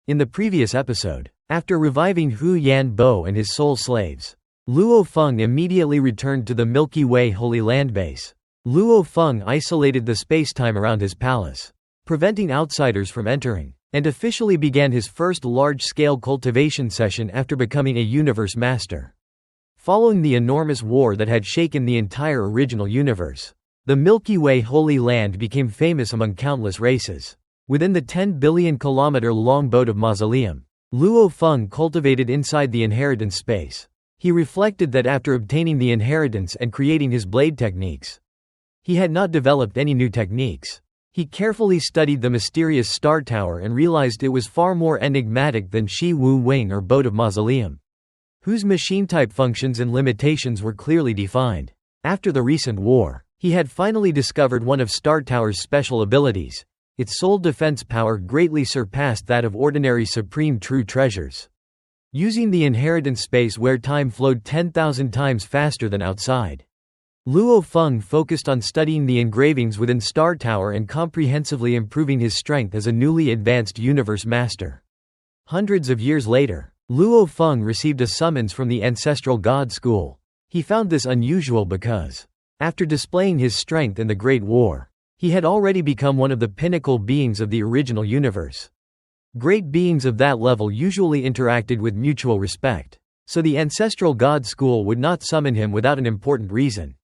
In the previous episode, after reviving Hu Yanbo and his soul slaves, Luo Feng immediately returned to the Milky Way Holy Land base. Luo Feng isolated the spacetime around his palace, preventing outsiders from entering, and officially began his first large-scale cultivation session after becoming a universe master. Following the enormous war that had shaken the entire original universe, the Milky Way Holy Land became famous among countless races. Within the 10 billion kilometer long boat of Mausoleum, Luo Feng cultivated inside the inheritance space. He reflected that after obtaining the inheritance and creating his blade techniques, he had not developed any new techniques. He carefully studied the mysterious star tower and realized it was far more enigmatic than Shi Wu Wing or boat of Mausoleum, whose machine-type functions and limitations were clearly defined. After the recent war, he had finally discovered one of Star Tower's special abilities. Its sole defense power greatly surpassed that of ordinary Supreme True Treasures. Using the inheritance space where time flowed 10,000 times faster than outside, Luo Feng focused on studying the engravings within Star Tower and comprehensively improving his strength as a newly advanced universe master. Hundreds of years later, Luo Feng received a summons from the ancestral god school. He found this unusual because, after displaying his strength in the Great War, he had already become one of the pinnacle beings of the original universe. Great beings of that level usually interacted with mutual respect, so the ancestral god school would not summon him without an important reason.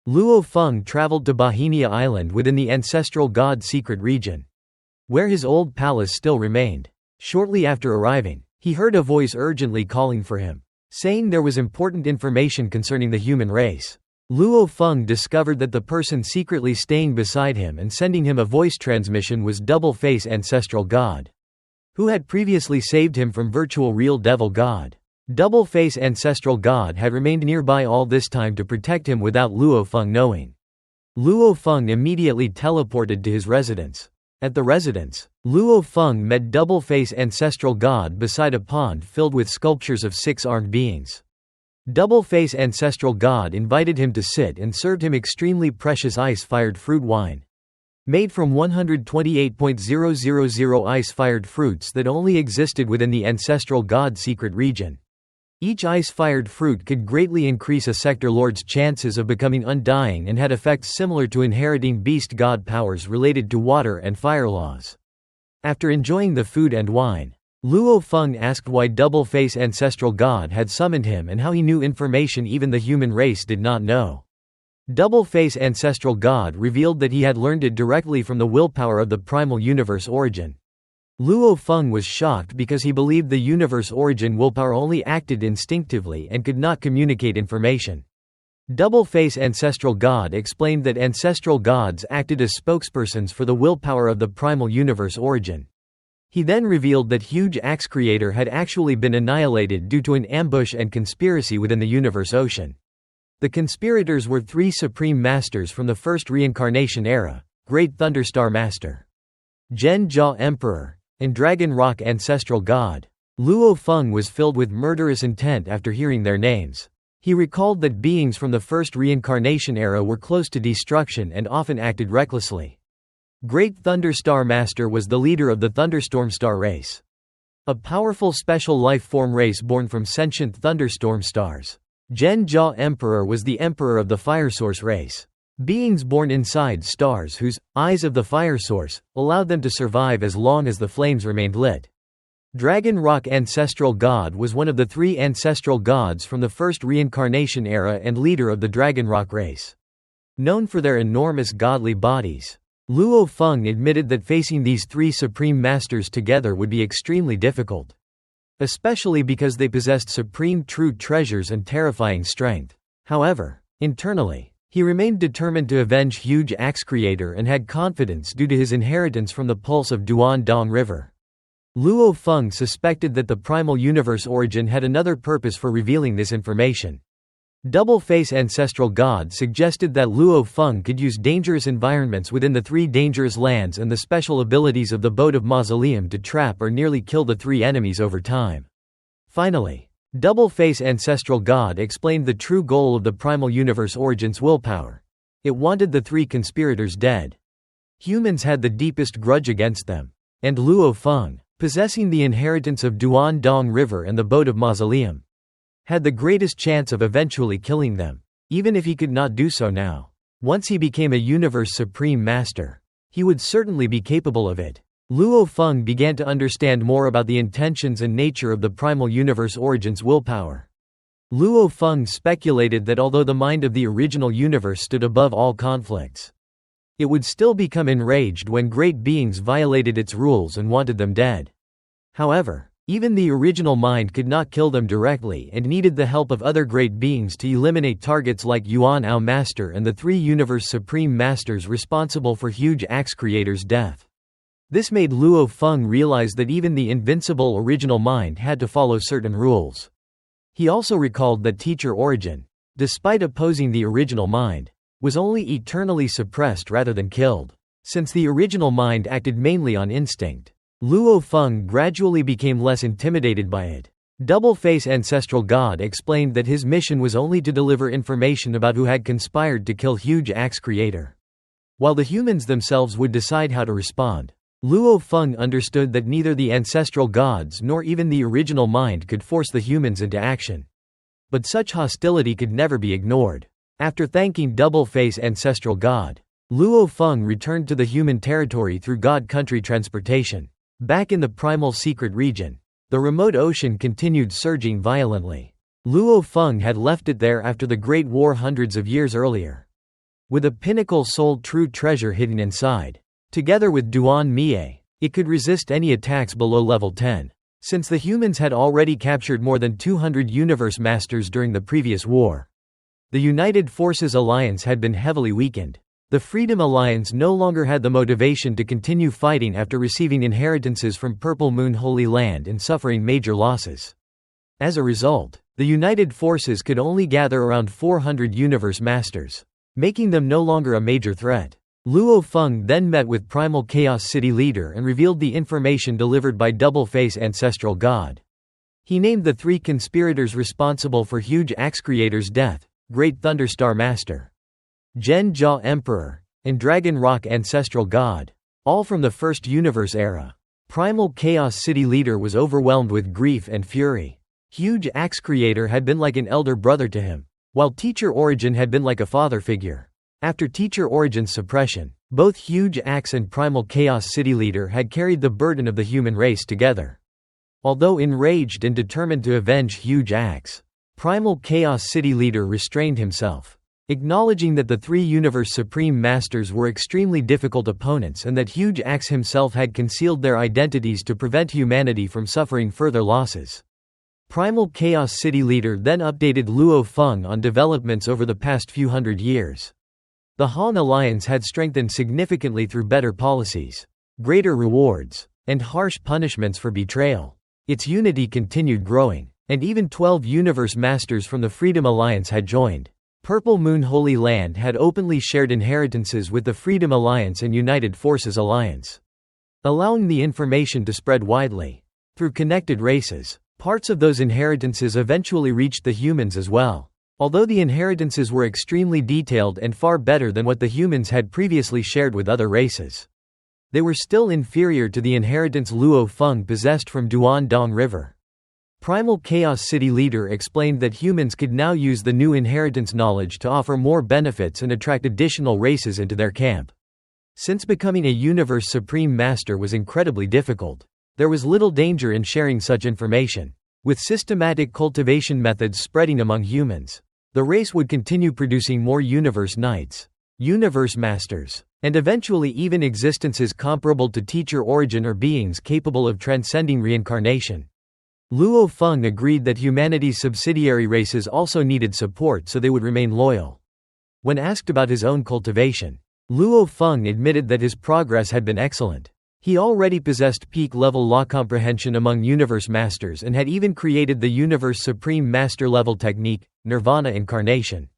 Luo Feng traveled to Bohemia Island within the ancestral god secret region, where his old palace still remained. Shortly after arriving, he heard a voice urgently calling for him, saying there was important information concerning the human race. Luo Feng discovered that the person secretly staying beside him and sending him a voice transmission was Double-Face Ancestral God, who had previously saved him from virtual real Devil God. Double-Face Ancestral God had remained nearby all this time to protect him without Luo Feng knowing. Luo Feng immediately teleported to his residence. At the residence, Luo Feng met Double-Face Ancestral God beside a pond filled with sculptures of 6-armed beings. Double-Face Ancestral God invited him to sit and served him extremely precious ice-fired fruit wine, made from 128.000 ice-fired fruits that only existed within the ancestral god secret region. Each ice-fired fruit could greatly increase a sector lord's chances of becoming undying and had effects similar to inheriting beast god powers related to water and fire laws. After enjoying the food and wine, Luo Feng asked why Double-Face Ancestral God had summoned him and how he knew information even the human race did not know. Double-Face Ancestral God revealed that he had learned it directly from the willpower of the primal universe origin. Luo Feng was shocked because he believed the universe origin willpower only acted instinctively and could not communicate information. Double-Face Ancestral God explained that ancestral gods acted as spokespersons for the willpower of the primal universe origin. He then revealed that Huge Axe Creator had actually been annihilated due to an ambush and conspiracy within the universe ocean. The conspirators were 3 supreme masters from the first reincarnation era: Great Thunderstar Master, Zhen Jia Emperor, and Dragon Rock Ancestral God. Luo Feng was filled with murderous intent after hearing their names. He recalled that beings from the first reincarnation era were close to destruction and often acted recklessly. Great Thunderstar Master was the leader of the Thunderstorm Star race, a powerful special life form race born from sentient thunderstorm stars. Zhen Jia Emperor was the emperor of the Fire Source race, beings born inside stars whose eyes of the fire source allowed them to survive as long as the flames remained lit. Dragon Rock Ancestral God was one of the 3 ancestral gods from the first reincarnation era and leader of the Dragon Rock race. Known for their enormous godly bodies, Luo Feng admitted that facing these 3 supreme masters together would be extremely difficult, especially because they possessed supreme true treasures and terrifying strength. However, internally, he remained determined to avenge Huge Axe Creator and had confidence due to his inheritance from the pulse of Duan Dong River. Luo Feng suspected that the primal universe origin had another purpose for revealing this information. Double-Face Ancestral God suggested that Luo Feng could use dangerous environments within the 3 dangerous lands and the special abilities of the Boat of Mausoleum to trap or nearly kill the 3 enemies over time. Finally, Double-Face Ancestral God explained the true goal of the primal universe origin's willpower. It wanted the 3 conspirators dead. Humans had the deepest grudge against them, and Luo Feng, possessing the inheritance of Duan-Dong River and the boat of Mausoleum, had the greatest chance of eventually killing them, even if he could not do so now. Once he became a universe supreme master, he would certainly be capable of it. Luo Feng began to understand more about the intentions and nature of the primal universe origin's willpower. Luo Feng speculated that although the mind of the original universe stood above all conflicts, it would still become enraged when great beings violated its rules and wanted them dead. However, even the original mind could not kill them directly and needed the help of other great beings to eliminate targets like Yuan Ao Master and the three Universe Supreme Masters responsible for Huge Axe Creator's death. This made Luo Feng realize that even the invincible original mind had to follow certain rules. He also recalled that Teacher Origin, despite opposing the original mind, was only eternally suppressed rather than killed. Since the original mind acted mainly on instinct, Luo Feng gradually became less intimidated by it. Double-Face Ancestral God explained that his mission was only to deliver information about who had conspired to kill Huge Axe Creator, while the humans themselves would decide how to respond. Luo Feng understood that neither the ancestral gods nor even the original mind could force the humans into action. But such hostility could never be ignored. After thanking Double-Face Ancestral God, Luo Feng returned to the human territory through God Country transportation. Back in the primal secret region, the remote ocean continued surging violently. Luo Feng had left it there after the Great War hundreds of years earlier, with a pinnacle soul true treasure hidden inside. Together with Duan Mie, it could resist any attacks below level 10. Since the humans had already captured more than 200 Universe Masters during the previous war, the United Forces Alliance had been heavily weakened. The Freedom Alliance no longer had the motivation to continue fighting after receiving inheritances from Purple Moon Holy Land and suffering major losses. As a result, the United Forces could only gather around 400 Universe Masters, making them no longer a major threat. Luo Feng then met with Primal Chaos City leader and revealed the information delivered by Double-Face Ancestral God. He named the three conspirators responsible for Huge Axe Creator's death: Great Thunderstar Master, Gen Jia Emperor, and Dragon Rock Ancestral God, all from the First Universe era. Primal Chaos City leader was overwhelmed with grief and fury. Huge Axe Creator had been like an elder brother to him, while Teacher Origin had been like a father figure. After Teacher Origin's suppression, both Huge Axe and Primal Chaos City leader had carried the burden of the human race together. Although enraged and determined to avenge Huge Axe, Primal Chaos City leader restrained himself, acknowledging that the three Universe Supreme Masters were extremely difficult opponents and that Huge Axe himself had concealed their identities to prevent humanity from suffering further losses. Primal Chaos City leader then updated Luo Feng on developments over the past few hundred years. The Han Alliance had strengthened significantly through better policies, greater rewards, and harsh punishments for betrayal. Its unity continued growing, and even 12 Universe Masters from the Freedom Alliance had joined. Purple Moon Holy Land had openly shared inheritances with the Freedom Alliance and United Forces Alliance, allowing the information to spread widely. Through connected races, parts of those inheritances eventually reached the humans as well. Although the inheritances were extremely detailed and far better than what the humans had previously shared with other races, they were still inferior to the inheritance Luo Feng possessed from Duan-Dong River. Primal Chaos City leader explained that humans could now use the new inheritance knowledge to offer more benefits and attract additional races into their camp. Since becoming a Universe Supreme Master was incredibly difficult, there was little danger in sharing such information. With systematic cultivation methods spreading among humans, the race would continue producing more Universe Knights, Universe Masters, and eventually even existences comparable to Teacher Origin or beings capable of transcending reincarnation. Luo Feng agreed that humanity's subsidiary races also needed support so they would remain loyal. When asked about his own cultivation, Luo Feng admitted that his progress had been excellent. He already possessed peak-level law comprehension among Universe Masters and had even created the Universe Supreme Master level technique, Nirvana Incarnation.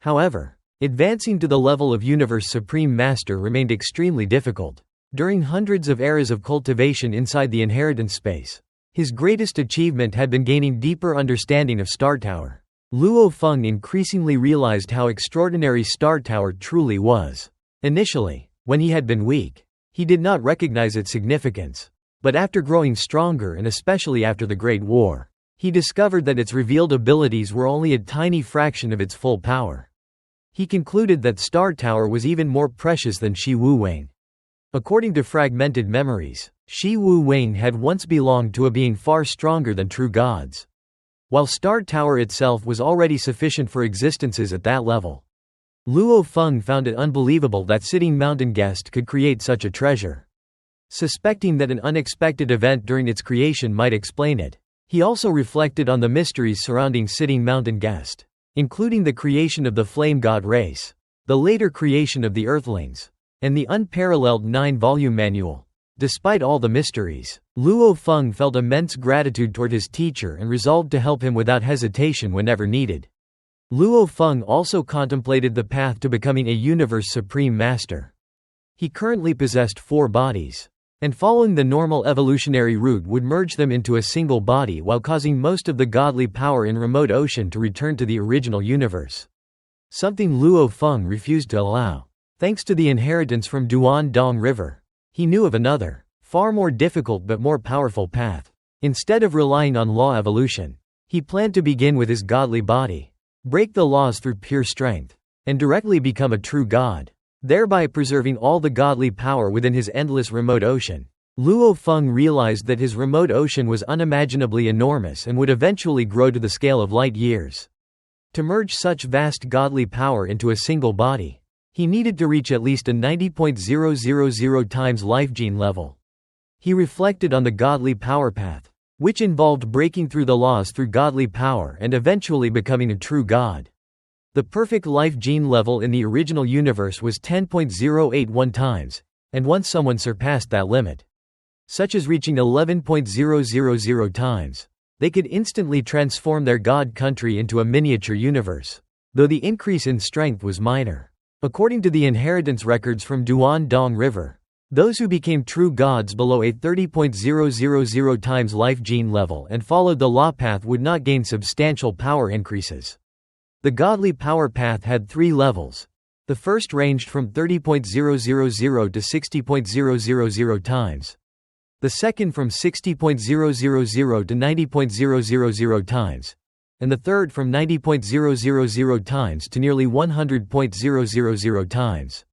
However, advancing to the level of Universe Supreme Master remained extremely difficult. During hundreds of eras of cultivation inside the inheritance space, his greatest achievement had been gaining deeper understanding of Star Tower. Luo Feng increasingly realized how extraordinary Star Tower truly was. Initially, when he had been weak, he did not recognize its significance. But after growing stronger and especially after the Great War, he discovered that its revealed abilities were only a tiny fraction of its full power. He concluded that Star Tower was even more precious than Shi Wu Wang. According to fragmented memories, Shi Wu Wang had once belonged to a being far stronger than true gods. While Star Tower itself was already sufficient for existences at that level. Luo Feng found it unbelievable that Sitting Mountain Guest could create such a treasure. Suspecting that an unexpected event during its creation might explain it, he also reflected on the mysteries surrounding Sitting Mountain Guest, including the creation of the Flame God race, the later creation of the Earthlings, and the unparalleled 9-volume manual. Despite all the mysteries, Luo Feng felt immense gratitude toward his teacher and resolved to help him without hesitation whenever needed. Luo Feng also contemplated the path to becoming a universe supreme master. He currently possessed 4 bodies, and following the normal evolutionary route would merge them into a single body while causing most of the godly power in remote ocean to return to the original universe. Something Luo Feng refused to allow. Thanks to the inheritance from Duan Dong River, he knew of another, far more difficult but more powerful path. Instead of relying on law evolution, he planned to begin with his godly body, break the laws through pure strength, and directly become a true god, thereby preserving all the godly power within his endless remote ocean. Luo Feng realized that his remote ocean was unimaginably enormous and would eventually grow to the scale of light years. To merge such vast godly power into a single body, he needed to reach at least a 90.000 times life gene level. He reflected on the godly power path, which involved breaking through the laws through godly power and eventually becoming a true god. The perfect life gene level in the original universe was 10.081 times, and once someone surpassed that limit, such as reaching 11.000 times, they could instantly transform their god country into a miniature universe, though the increase in strength was minor. According to the inheritance records from Duan Dong River, those who became true gods below a 30.000 times life gene level and followed the law path would not gain substantial power increases. The godly power path had 3 levels. The first ranged from 30.000 to 60.000 times. The second from 60.000 to 90.000 times. And the third from 90.000 times to nearly 100.000 times.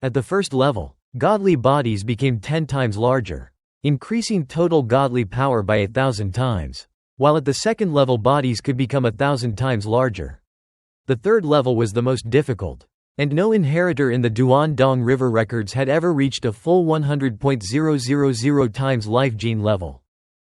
At the first level, godly bodies became 10 times larger, increasing total godly power by 1,000 times, while at the second level bodies could become 1,000 times larger. The third level was the most difficult, and no inheritor in the Duan Dong River records had ever reached a full 100.000 times life gene level.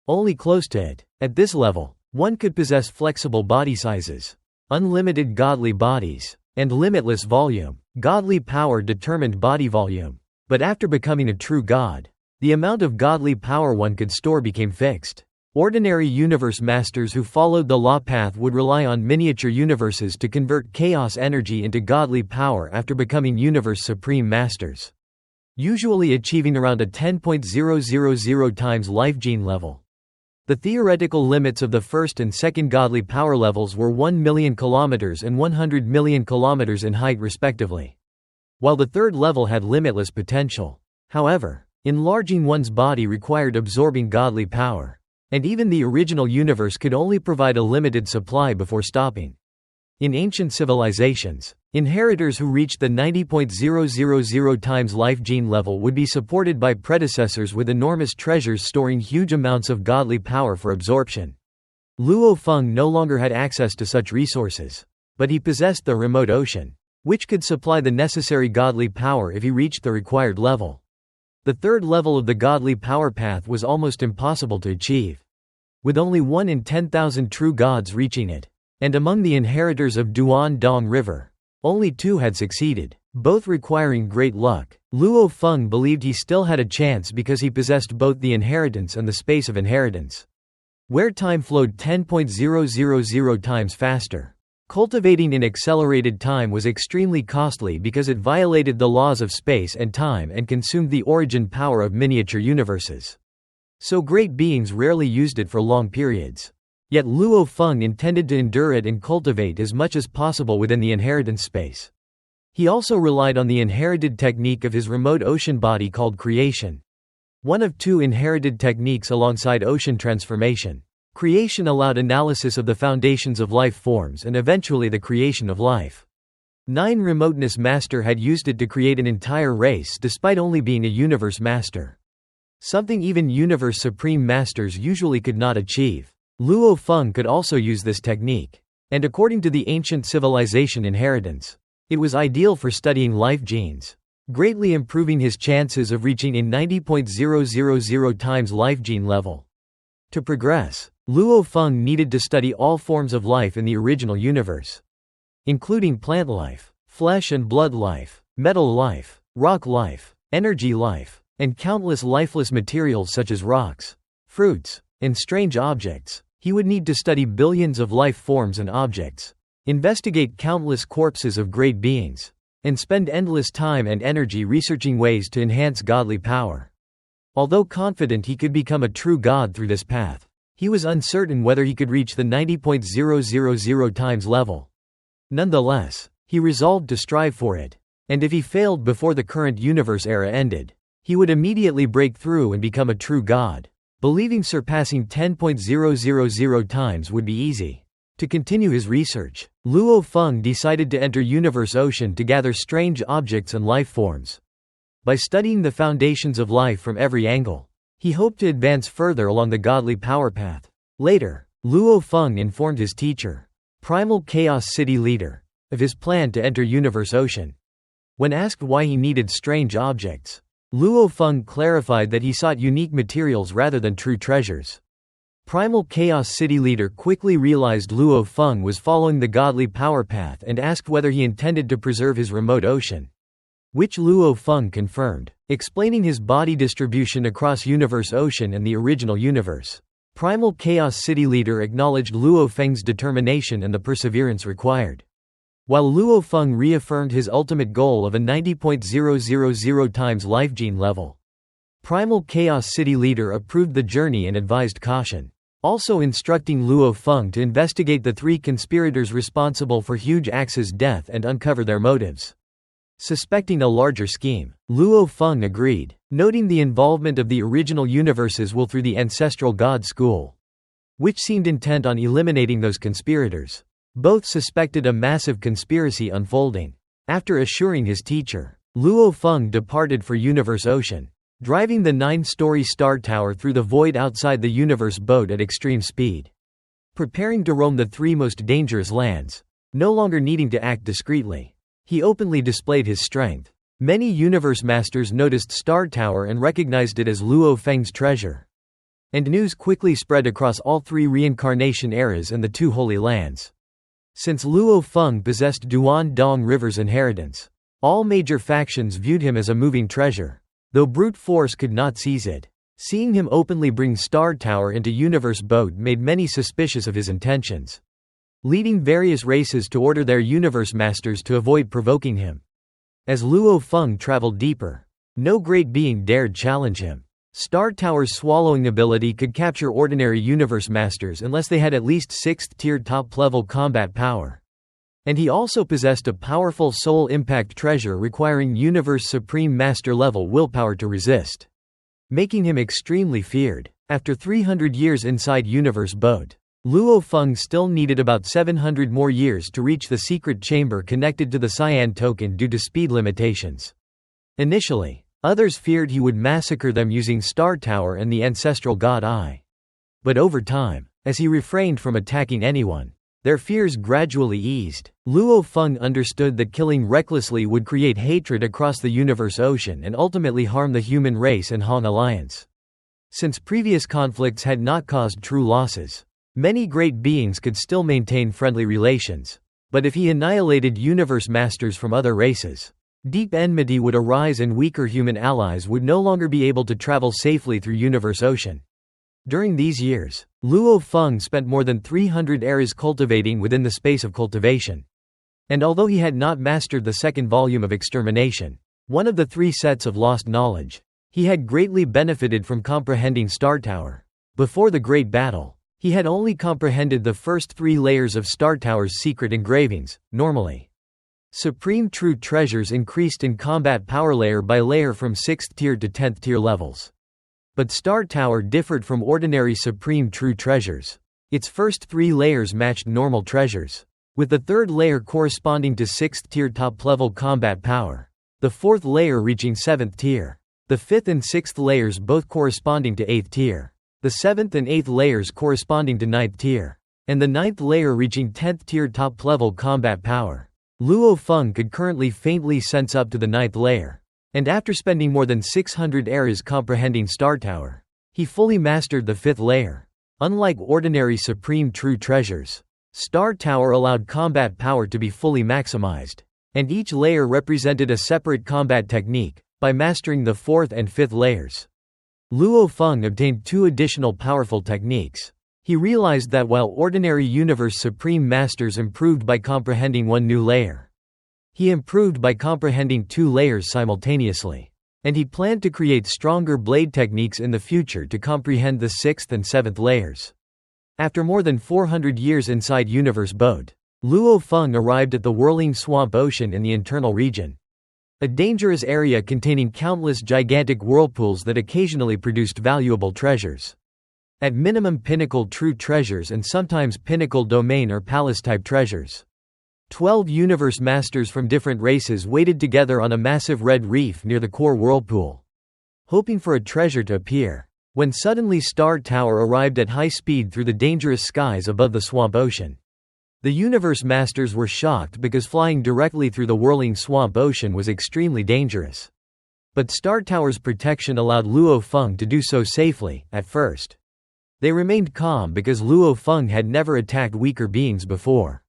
Only close to it, at this level, one could possess flexible body sizes, unlimited godly bodies, and limitless volume. Godly power determined body volume. But after becoming a true god, the amount of godly power one could store became fixed. Ordinary universe masters who followed the law path would rely on miniature universes to convert chaos energy into godly power after becoming universe supreme masters, usually achieving around a 10.000 times life gene level. The theoretical limits of the first and second godly power levels were 1 million kilometers and 100 million kilometers in height respectively, while the third level had limitless potential. However, enlarging one's body required absorbing godly power, and even the original universe could only provide a limited supply before stopping. In ancient civilizations, inheritors who reached the 90.000 times life gene level would be supported by predecessors with enormous treasures storing huge amounts of godly power for absorption. Luo Feng no longer had access to such resources, but he possessed the remote ocean, which could supply the necessary godly power if he reached the required level. The third level of the godly power path was almost impossible to achieve, with only 1 in 10,000 true gods reaching it. And among the inheritors of Duan Dong River, only 2 had succeeded, both requiring great luck. Luo Feng believed he still had a chance because he possessed both the inheritance and the space of inheritance, where time flowed 10.000 times faster. Cultivating in accelerated time was extremely costly because it violated the laws of space and time and consumed the origin power of miniature universes. So great beings rarely used it for long periods. Yet Luo Feng intended to endure it and cultivate as much as possible within the inheritance space. He also relied on the inherited technique of his remote ocean body called creation. one of two inherited techniques alongside ocean transformation. Creation allowed analysis of the foundations of life forms and eventually the creation of life. 9 Remoteness Master had used it to create an entire race despite only being a universe master. Something even universe supreme masters usually could not achieve. Luo Feng could also use this technique. And according to the ancient civilization inheritance, it was ideal for studying life genes, greatly improving his chances of reaching a 90.000 times life gene level. To progress, Luo Feng needed to study all forms of life in the original universe, including plant life, flesh and blood life, metal life, rock life, energy life, and countless lifeless materials such as rocks, fruits, and strange objects. He would need to study billions of life forms and objects, investigate countless corpses of great beings, and spend endless time and energy researching ways to enhance godly power. Although confident he could become a true god through this path, he was uncertain whether he could reach the 90.000 times level. Nonetheless, he resolved to strive for it, and if he failed before the current universe era ended, he would immediately break through and become a true god, believing surpassing 10.000 times would be easy. To continue his research, Luo Feng decided to enter Universe Ocean to gather strange objects and life forms. By studying the foundations of life from every angle, he hoped to advance further along the godly power path. Later, Luo Feng informed his teacher, Primal Chaos City Leader, of his plan to enter Universe Ocean. When asked why he needed strange objects, Luo Feng clarified that he sought unique materials rather than true treasures. Primal Chaos City Leader quickly realized Luo Feng was following the godly power path and asked whether he intended to preserve his remote ocean, which Luo Feng confirmed, explaining his body distribution across Universe Ocean and the original universe. Primal Chaos City Leader acknowledged Luo Feng's determination and the perseverance required. While Luo Feng reaffirmed his ultimate goal of a 90.000 times life gene level, Primal Chaos City Leader approved the journey and advised caution, also instructing Luo Feng to investigate the 3 conspirators responsible for Huge Axe's death and uncover their motives. Suspecting a larger scheme, Luo Feng agreed, noting the involvement of the original universes will through the ancestral god school, which seemed intent on eliminating those conspirators. Both suspected a massive conspiracy unfolding. After assuring his teacher, Luo Feng departed for Universe Ocean, driving the 9-story star tower through the void outside the universe boat at extreme speed. Preparing to roam the 3 most dangerous lands, no longer needing to act discreetly, he openly displayed his strength. Many universe masters noticed Star Tower and recognized it as Luo Feng's treasure. And news quickly spread across all 3 reincarnation eras and the 2 holy lands. Since Luo Feng possessed Duan Dong River's inheritance, all major factions viewed him as a moving treasure, though brute force could not seize it. Seeing him openly bring Star Tower into Universe Boat made many suspicious of his intentions, leading various races to order their universe masters to avoid provoking him. As Luo Feng traveled deeper, no great being dared challenge him. Star Tower's swallowing ability could capture ordinary universe masters unless they had at least 6th-tier top-level combat power. And he also possessed a powerful soul impact treasure requiring universe supreme master level willpower to resist, making him extremely feared. After 300 years inside Universe Boat, Luo Feng still needed about 700 more years to reach the secret chamber connected to the Cyan token due to speed limitations. Initially, others feared he would massacre them using Star Tower and the ancestral god Eye. But over time, as he refrained from attacking anyone, their fears gradually eased. Luo Feng understood that killing recklessly would create hatred across the Universe Ocean and ultimately harm the human race and Han Alliance. Since previous conflicts had not caused true losses, many great beings could still maintain friendly relations. But if he annihilated universe masters from other races, deep enmity would arise and weaker human allies would no longer be able to travel safely through Universe Ocean. During these years, Luo Feng spent more than 300 eras cultivating within the space of cultivation. And although he had not mastered the 2nd volume of Extermination, one of the 3 sets of lost knowledge, he had greatly benefited from comprehending Star Tower. Before the Great Battle, he had only comprehended the first 3 layers of Star Tower's secret engravings. Normally, Supreme True Treasures increased in combat power layer by layer from 6th tier to 10th tier levels. But Star Tower differed from ordinary Supreme True Treasures. Its first 3 layers matched normal treasures, with the 3rd layer corresponding to 6th tier top-level combat power, the 4th layer reaching 7th tier, the 5th and 6th layers both corresponding to 8th tier, the 7th and 8th layers corresponding to 9th tier, and the 9th layer reaching 10th tier top-level combat power. Luo Feng could currently faintly sense up to the 9th layer, and after spending more than 600 eras comprehending Star Tower, he fully mastered the 5th layer. Unlike ordinary Supreme True Treasures, Star Tower allowed combat power to be fully maximized, and each layer represented a separate combat technique. By mastering the 4th and 5th layers, Luo Feng obtained 2 additional powerful techniques. He realized that while ordinary Universe Supreme Masters improved by comprehending 1 new layer, he improved by comprehending 2 layers simultaneously. And he planned to create stronger blade techniques in the future to comprehend the 6th and 7th layers. After more than 400 years inside Universe Boat, Luo Feng arrived at the whirling swamp ocean in the internal region, a dangerous area containing countless gigantic whirlpools that occasionally produced valuable treasures. At minimum pinnacle true treasures and sometimes pinnacle domain or palace-type treasures. 12 universe masters from different races waited together on a massive red reef near the core whirlpool, hoping for a treasure to appear. When suddenly Star Tower arrived at high speed through the dangerous skies above the swamp ocean. The universe masters were shocked because flying directly through the whirling swamp ocean was extremely dangerous. But Star Tower's protection allowed Luo Feng to do so safely. At first, they remained calm because Luo Feng had never attacked weaker beings before.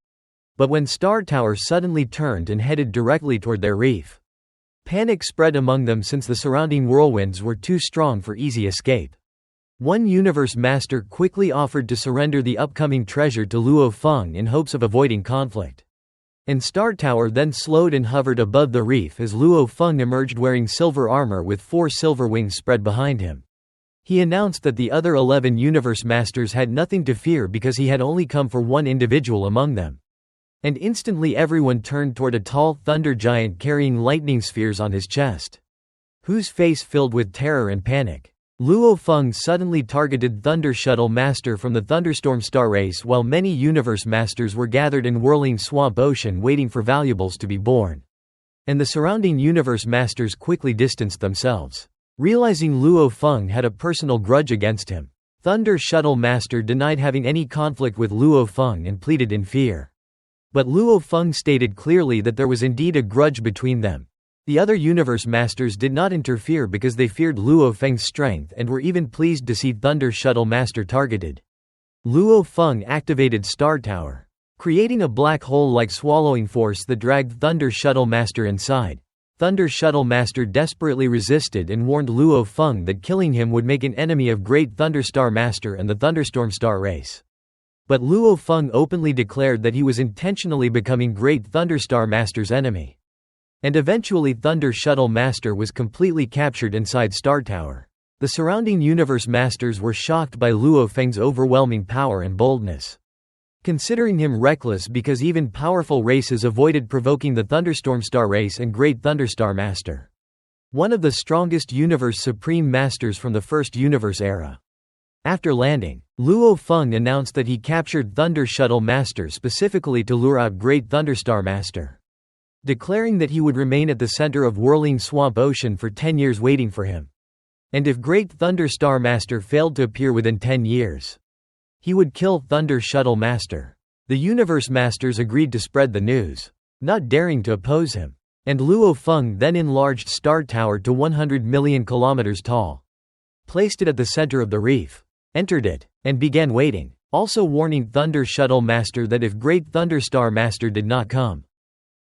But when Star Tower suddenly turned and headed directly toward their reef, panic spread among them since the surrounding whirlwinds were too strong for easy escape. One universe master quickly offered to surrender the upcoming treasure to Luo Feng in hopes of avoiding conflict. And Star Tower then slowed and hovered above the reef as Luo Feng emerged wearing silver armor with 4 silver wings spread behind him. He announced that the other 11 universe masters had nothing to fear because he had only come for one individual among them. And instantly everyone turned toward a tall thunder giant carrying lightning spheres on his chest, whose face filled with terror and panic. Luo Feng suddenly targeted Thunder Shuttle Master from the Thunderstorm Star Race while many Universe Masters were gathered in whirling swamp ocean waiting for valuables to be born. And the surrounding Universe Masters quickly distanced themselves, realizing Luo Feng had a personal grudge against him. Thunder Shuttle Master denied having any conflict with Luo Feng and pleaded in fear. But Luo Feng stated clearly that there was indeed a grudge between them. The other Universe Masters did not interfere because they feared Luo Feng's strength and were even pleased to see Thunder Shuttle Master targeted. Luo Feng activated Star Tower, creating a black hole-like swallowing force that dragged Thunder Shuttle Master inside. Thunder Shuttle Master desperately resisted and warned Luo Feng that killing him would make an enemy of Great Thunderstar Master and the Thunderstorm Star Race. But Luo Feng openly declared that he was intentionally becoming Great Thunderstar Master's enemy. And eventually Thunder Shuttle Master was completely captured inside Star Tower. The surrounding Universe Masters were shocked by Luo Feng's overwhelming power and boldness, considering him reckless because even powerful races avoided provoking the Thunderstorm Star Race and Great Thunderstar Master, one of the strongest Universe Supreme Masters from the First Universe era. After landing, Luo Feng announced that he captured Thunder Shuttle Master specifically to lure out Great Thunderstar Master, declaring that he would remain at the center of whirling swamp ocean for 10 years waiting for him. And if Great Thunder Star Master failed to appear within 10 years, he would kill Thunder Shuttle Master. The Universe Masters agreed to spread the news, not daring to oppose him. And Luo Feng then enlarged Star Tower to 100 million kilometers tall, placed it at the center of the reef, entered it, and began waiting, also warning Thunder Shuttle Master that if Great Thunderstar Master did not come,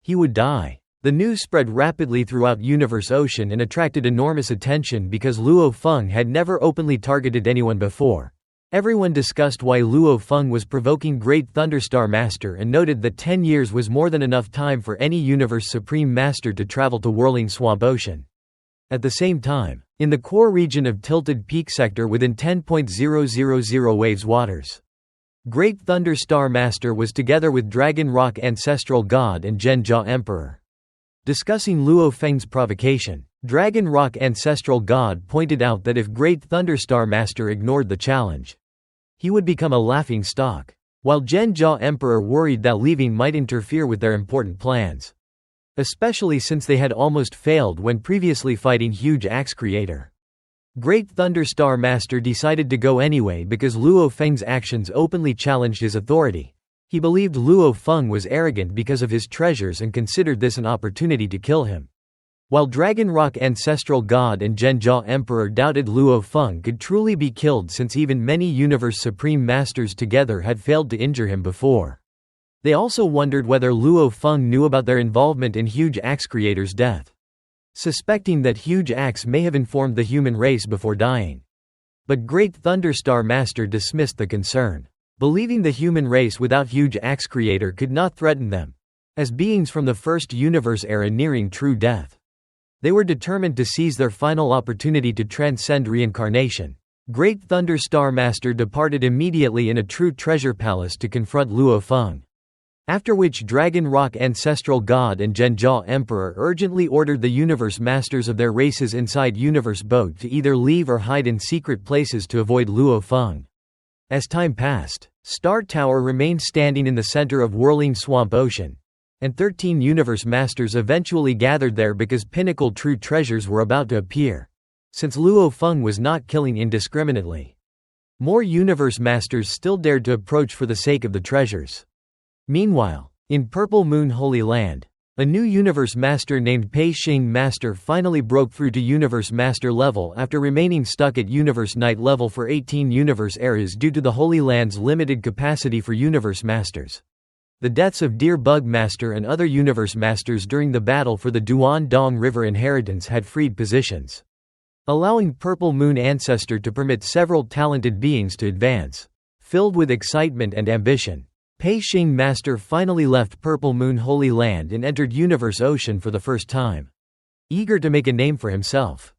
he would die. The news spread rapidly throughout Universe Ocean and attracted enormous attention because Luo Feng had never openly targeted anyone before. Everyone discussed why Luo Feng was provoking Great Thunderstar Master and noted that 10 years was more than enough time for any Universe Supreme Master to travel to Whirling Swamp Ocean. At the same time, in the core region of Tilted Peak Sector within 10.000 waves waters, Great Thunder Star Master was together with Dragon Rock Ancestral God and Zhenjia Emperor, discussing Luo Feng's provocation. Dragon Rock Ancestral God pointed out that if Great Thunderstar Master ignored the challenge, he would become a laughing stock, while Zhenjia Emperor worried that leaving might interfere with their important plans, especially since they had almost failed when previously fighting Huge Axe Creator. Great Thunderstar Master decided to go anyway because Luo Feng's actions openly challenged his authority. He believed Luo Feng was arrogant because of his treasures and considered this an opportunity to kill him. While Dragon Rock Ancestral God and Zhenjia Emperor doubted Luo Feng could truly be killed since even many Universe Supreme Masters together had failed to injure him before. They also wondered whether Luo Feng knew about their involvement in Huge Axe Creator's death, suspecting that Huge Axe may have informed the human race before dying. But Great Thunderstar Master dismissed the concern, believing the human race without Huge Axe Creator could not threaten them, as beings from the first universe era nearing true death. They were determined to seize their final opportunity to transcend reincarnation. Great Thunderstar Master departed immediately in a true treasure palace to confront Luo Feng. After which Dragon Rock Ancestral God and Zhenjia Emperor urgently ordered the Universe Masters of their races inside Universe Boat to either leave or hide in secret places to avoid Luo Feng. As time passed, Star Tower remained standing in the center of whirling swamp ocean, and 13 Universe Masters eventually gathered there because pinnacle true treasures were about to appear, since Luo Feng was not killing indiscriminately. More Universe Masters still dared to approach for the sake of the treasures. Meanwhile, in Purple Moon Holy Land, a new Universe Master named Pei Xing Master finally broke through to Universe Master level after remaining stuck at Universe Knight level for 18 Universe eras due to the Holy Land's limited capacity for Universe Masters. The deaths of Deer Bug Master and other Universe Masters during the battle for the Duan Dong River inheritance had freed positions, allowing Purple Moon Ancestor to permit several talented beings to advance. Filled with excitement and ambition, Pei Xing Master finally left Purple Moon Holy Land and entered Universe Ocean for the first time. Eager to make a name for himself,